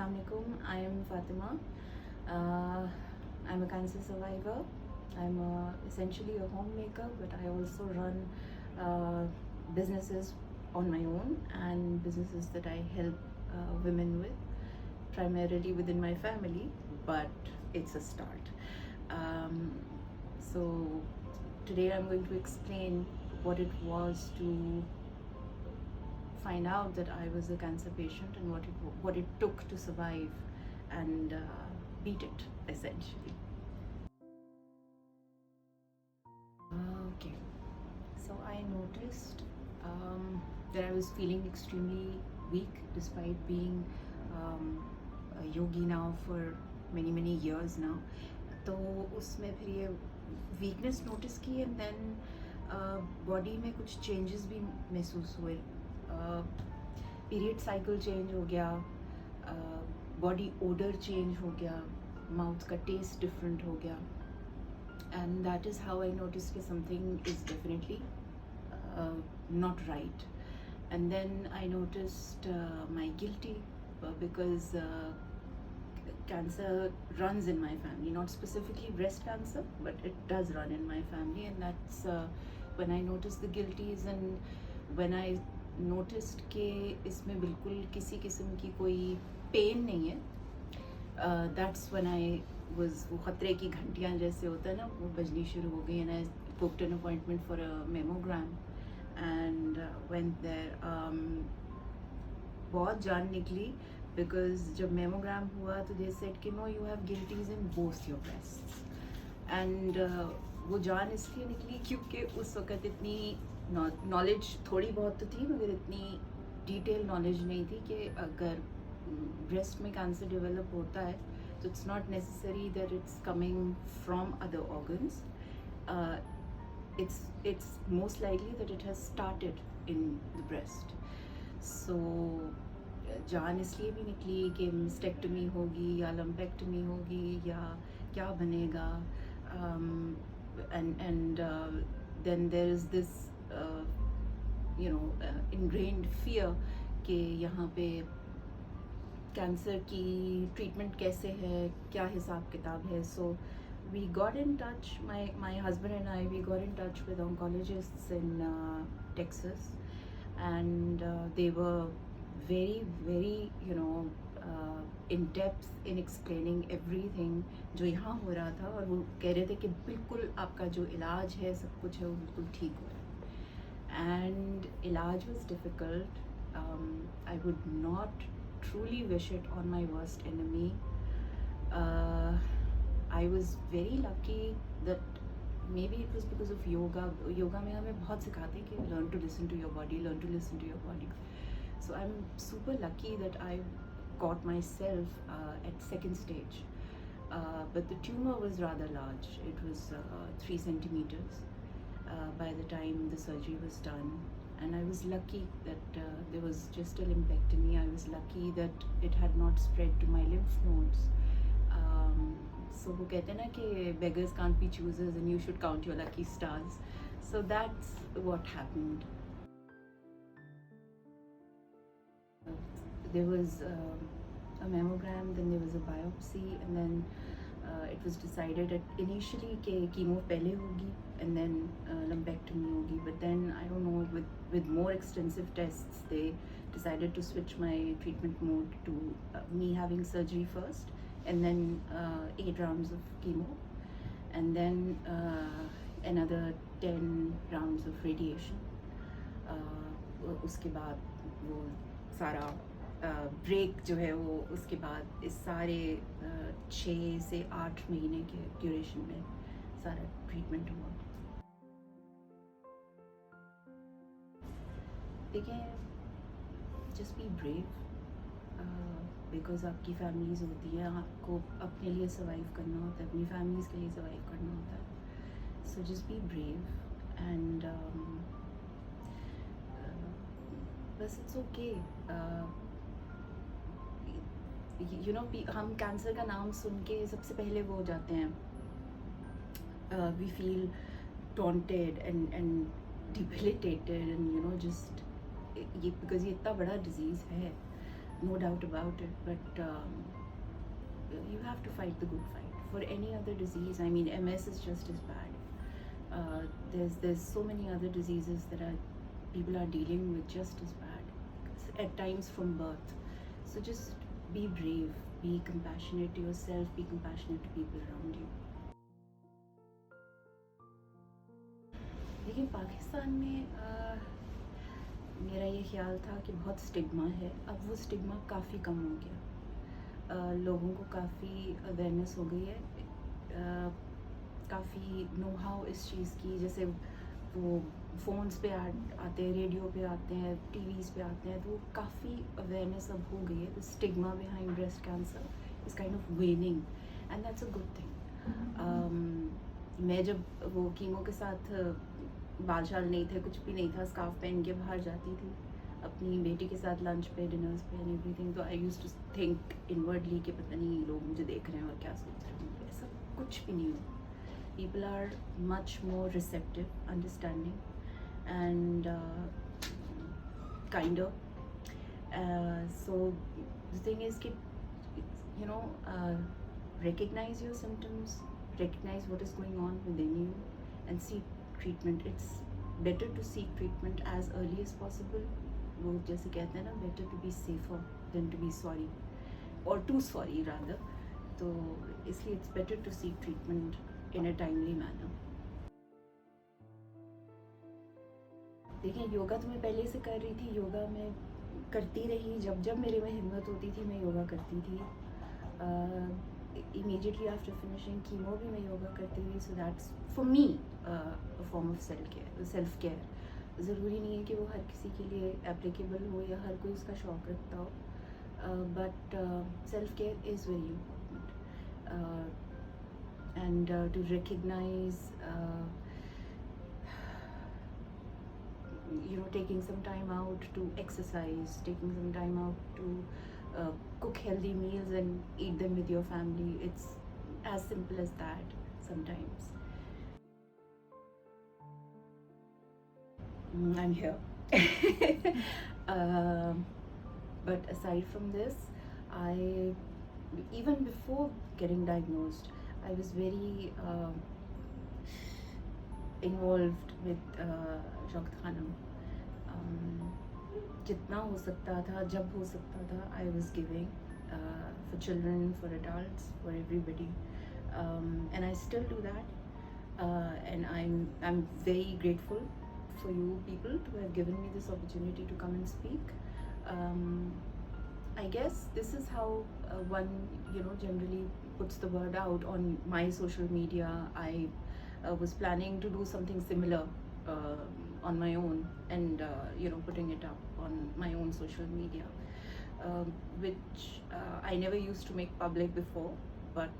Assalamualaikum. I am Fatima. I'm a cancer survivor. I'm essentially a homemaker, but I also run businesses on my own and businesses that I help women with, primarily within my family, but it's a start. So today I'm going to explain what it was to find out that I was a cancer patient and what it took to survive and beat it, essentially. Okay, so I noticed that I was feeling extremely weak despite being a yogi now for many years now. तो उसमें फिर ये weakness notice की and then body में कुछ changes भी महसूस हुए. पीरियड साइकिल चेंज हो गया, बॉडी ओडर चेंज हो गया, माउथ का टेस्ट डिफरेंट हो गया, and that is how I notice कि something is definitely not right. And then I noticed my guilty because cancer runs in my family, not specifically breast cancer, but it does run in my family, and that's when I noticed the guilties and when I noticed कि इसमें बिल्कुल किसी किस्म की कोई pen नहीं है. That's when I was वो खतरे की घंटियाँ जैसे होता है ना, वो बजनी शुरू हो गई. and I booked an appointment for a mammogram and went there. बहुत जान निकली because जब mammogram हुआ तो they said कि no, you have guilties in both your breasts. and वो जान इसलिए निकली क्योंकि उस वक़्त इतनी नॉलेज थोड़ी बहुत तो थी मगर इतनी डिटेल नॉलेज नहीं थी कि अगर ब्रेस्ट में कैंसर डेवलप होता है तो it's not necessary that it's coming from other organs. it's most likely that it has started in the breast. So जान इसलिए भी निकली कि मिस्टेक्टमी होगी या लम्पेक्टमी होगी या क्या बनेगा. and then there is this ingrained fear कि यहाँ पे कैंसर की ट्रीटमेंट कैसे है, क्या हिसाब किताब है. So we got in touch, my husband and I, we got in touch with oncologists in Texas, and they were very in depth in explaining everything जो यहाँ हो रहा था, और वो कह रहे थे कि बिल्कुल आपका जो इलाज है सब कुछ है वो बिल्कुल ठीक हो रहा है. and इलाज was difficult. I would not truly wish it on my worst enemy. I was very lucky that maybe it was because of yoga. Yoga में हमें बहुत सिखाते हैं कि learn to listen to your body, learn to listen to your body. So I'm super lucky that I caught myself at second stage. But the tumor was rather large. It was 3 centimeters by the time the surgery was done. And I was lucky that there was just a lumpectomy. I was lucky that it had not spread to my lymph nodes. So वो कहते हैं ना कि beggars can't be choosers and you should count your lucky stars. So that's what happened. There was a mammogram, then there was a biopsy, and then it was decided that initially कि chemo पहले होगी and then lumpectomy होगी, but then I don't know, with more extensive tests they decided to switch my treatment mode to me having surgery first and then 8 rounds of chemo and then another 10 rounds of radiation. उसके बाद वो सारा break जो है वो उसके बाद इस सारे 6 से 8 महीने के ड्यूरेशन में सारा ट्रीटमेंट हुआ. देखिए, जस्ट बी ब्रेव बिकॉज आपकी फैमिलीज होती हैं, आपको अपने लिए सर्वाइव करना होता है, अपनी फैमिलीज़ के लिए सर्वाइव करना होता है. So just be brave and बस इट्स ओके. हम कैंसर का नाम सुन के सबसे पहले वो हो जाते हैं, we feel taunted and debilitated and just ये बिकॉज ये इतना बड़ा डिजीज़ है. no doubt about it, but you have to fight the good fight. For any other disease, I mean, MS is just as bad. There's so many other diseases that people are dealing with just as bad, at times from birth. So just be brave, be compassionate to yourself, be compassionate to people around you. लेकिन पाकिस्तान में मेरा ये ख्याल था कि बहुत stigma है. अब वो स्टिग्मा काफ़ी कम हो गया. लोगों को काफ़ी अवेयरनेस हो गई है, काफ़ी नो हाउ इस चीज़ की. जैसे वो फ़ोन्स पे आते हैं, रेडियो पे आते हैं, टीवीज़ पे आते हैं, तो वो काफ़ी अवेयरनेस अब हो गई है. The stigma behind breast cancer is kind of वेनिंग and that's a good thing. मैं जब वो कीमो के साथ बाल शाल नहीं थे, कुछ भी नहीं था, स्कार्फ पहन के बाहर जाती थी अपनी बेटी के साथ लंच पे, डिनर्स पे एंड एवरीथिंग, तो I used to think inwardly कि पता नहीं लोग मुझे देख रहे हैं और क्या सोच रहे हैं. ऐसा कुछ भी नहीं हुआ. People are much more receptive, understanding, and kinder. So the thing is, you know, recognize your symptoms, recognize what is going on within you, and seek treatment. It's better to seek treatment as early as possible. वो जैसे कहते हैं ना, better to be safer than to be sorry, or too sorry rather. तो इसलिए it's better to seek treatment in a timely manner. देखिए, योगा तो मैं पहले से कर रही थी. योगा मैं करती रही, जब मेरे में हिम्मत होती थी मैं योगा करती थी. Immediately after finishing chemo भी मैं योगा करती थी. So that's for me a form of self care. ज़रूरी नहीं है कि वो हर किसी के लिए applicable हो या हर कोई उसका शौक रखता हो, but self care is very important. And to recognize, you know, taking some time out to exercise, taking some time out to cook healthy meals and eat them with your family. It's as simple as that sometimes. I'm here. But aside from this, even before getting diagnosed, I was very involved with Shaukat Khanam. जितना हो सकता था, जब हो सकता था, I was giving for children, for adults, for everybody, and I still do that. And I'm very grateful for you people to have given me this opportunity to come and speak. I guess this is how one, you know, generally puts the word out on my social media. I was planning to do something similar on my own, and you know, putting it up on my own social media, which I never used to make public before, but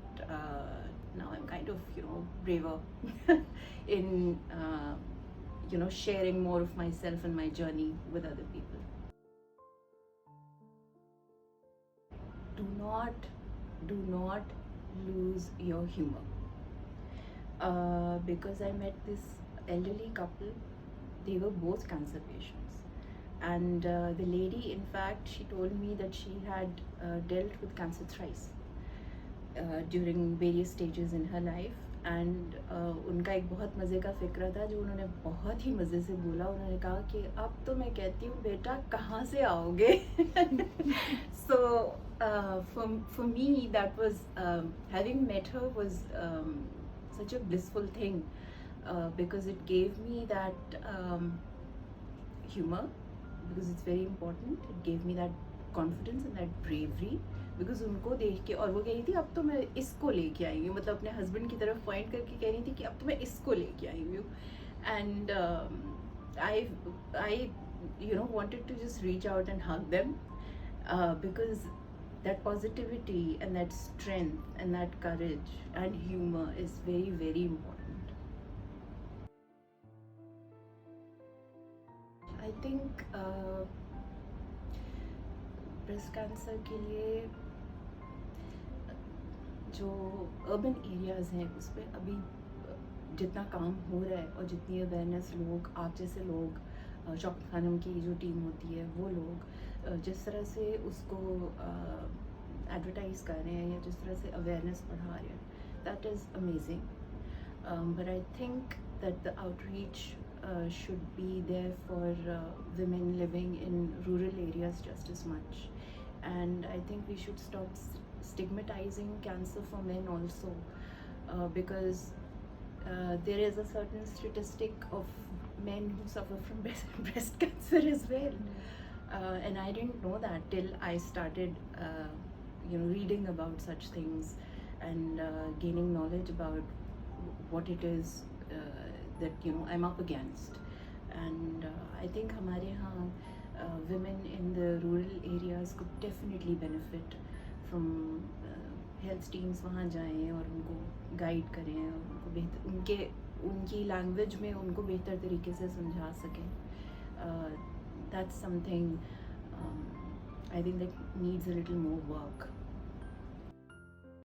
now I'm kind of, you know, braver in you know, sharing more of myself and my journey with other people. Do not lose your humor, because I met this elderly couple. They were both cancer patients, and the lady, in fact, she told me that she had dealt with cancer thrice during various stages in her life. And उनका एक बहुत मज़े का फ़िक्र था जो उन्होंने बहुत ही मज़े से बोला. उन्होंने कहा कि अब तो मैं कहती हूँ बेटा कहाँ से आओगे. So for me that was, having met her was such a blissful thing, because it gave me that humor, because it's very important. It gave me that confidence and that bravery, because उनको देख के, और वो कह रही थी अब तो मैं इसको लेके आई हूँ, मतलब अपने हस्बैंड की तरफ पॉइंट करके कह रही थी कि अब तो मैं इसको लेके आई हूँ. And I you know wanted to just reach out and hug them, because that positivity and that strength and that courage and humor is very, very important. I think breast cancer के लिए जो urban areas हैं उस पर अभी जितना काम हो रहा है और जितनी अवेयरनेस लोग, आप जैसे लोग, शौकत खानम की जो टीम होती है वो लोग जिस तरह से उसको एडवर्टाइज कर रहे हैं या जिस तरह से अवेयरनेस बढ़ा रहे हैं, that is amazing. But I think that the outreach should be there for women living in rural areas just as much. And I think we should stop stigmatizing cancer for men also, because there is a certain statistic of men who suffer from breast cancer as well. And I didn't know that till I started reading about such things and gaining knowledge about what it is that I'm up against. And I think हमारे यहाँ women in the rural areas could definitely benefit from health teams वहाँ जाएं और उनको guide करें और उनको बेहतर उनकी लैंग्वेज में उनको बेहतर तरीके से समझा सकें. That's something I think that needs a little more work.